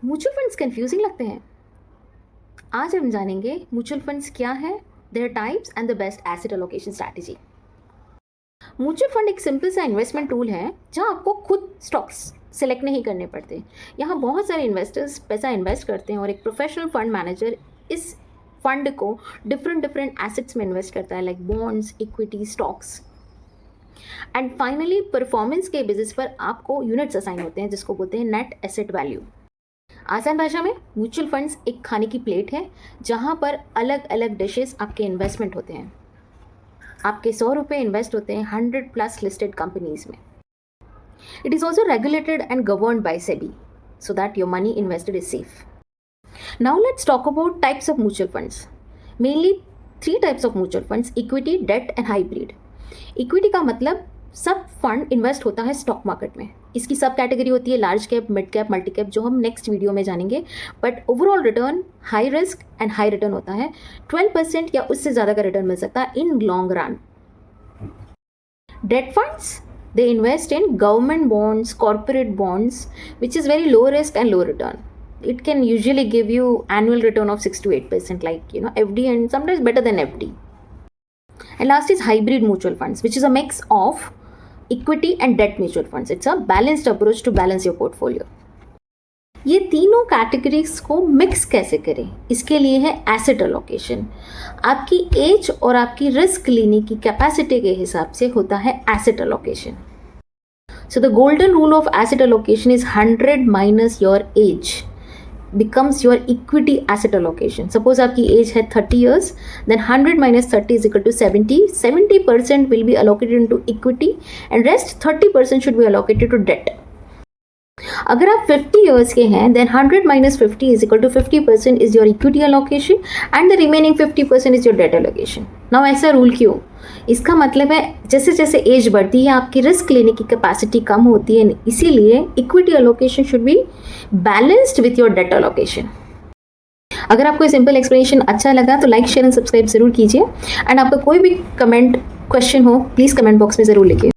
Mutual funds confusing लगते हैं। आज हम जानेंगे म्यूचुअल फंड्स क्या है, there types and the best asset allocation strategy. Mutual fund एक सिंपल सा इन्वेस्टमेंट टूल है जहां आपको खुद स्टॉक्स सेलेक्ट नहीं करने पड़ते। यहाँ बहुत सारे इन्वेस्टर्स पैसा इन्वेस्ट करते हैं और एक प्रोफेशनल फंड मैनेजर इस फंड को डिफरेंट एसेट्स में इन्वेस्ट करता है, like bonds, equity, stocks. And finally performance के बेसिस पर आपको यूनिट्स असाइन होते हैं जिसको बोलते हैं नेट एसेट वैल्यू। आसान भाषा में म्यूचुअल फंड्स एक खाने की प्लेट है जहां पर अलग अलग डिशेस आपके इन्वेस्टमेंट होते हैं। आपके 100 रुपये इन्वेस्ट होते हैं 100+ लिस्टेड कंपनीज में। It is also regulated and governed by SEBI so that your money invested is safe. Now let's talk about types of mutual funds. Mainly 3 types of mutual funds: equity, debt and hybrid. Equity का मतलब सब fund invest होता है stock market में। इसकी सब category होती है large cap, mid cap, multi cap, जो हम नेक्स्ट वीडियो में जानेंगे। But overall return high risk and high return होता है। 12% या उससे ज़्यादा का रिटर्न मिल सकता है in long run. Date funds, they invest in government bonds, corporate bonds, which is very low risk and low return. It can usually give you annual return of 6 to 8%, like FD, and sometimes better than FD. And last is hybrid mutual funds, which is a mix of equity and debt mutual funds. It's a balanced approach to balance your portfolio. ये तीनों categories को mix कैसे करें, इसके लिए है asset allocation. आपकी as और आपकी रिस्क लेने की कैपेसिटी के हिसाब से होता है asset allocation. So the golden rule of asset allocation is 100 minus your age becomes your equity asset allocation. Suppose आपकी एज है 30 years, then 100 minus 30 is equal to 70. 70% will be allocated into equity and rest 30% should be allocated to debt. अगर आप 50 years के हैं, then 100 minus 50 is equal to 50% is your equity allocation and the remaining 50% is your debt allocation. Now ऐसा rule क्यों? इसका मतलब है जैसे जैसे एज बढ़ती है आपकी रिस्क लेने की कैपेसिटी कम होती है, इसीलिए equity allocation should be balanced with your debt allocation. अगर आपको ये सिंपल एक्सप्लेनेशन अच्छा लगा तो लाइक, शेयर एंड सब्सक्राइब जरूर कीजिए। एंड आपका कोई भी कमेंट, क्वेश्चन हो, प्लीज़ कमेंट बॉक्स में ज़रूर लिखिए।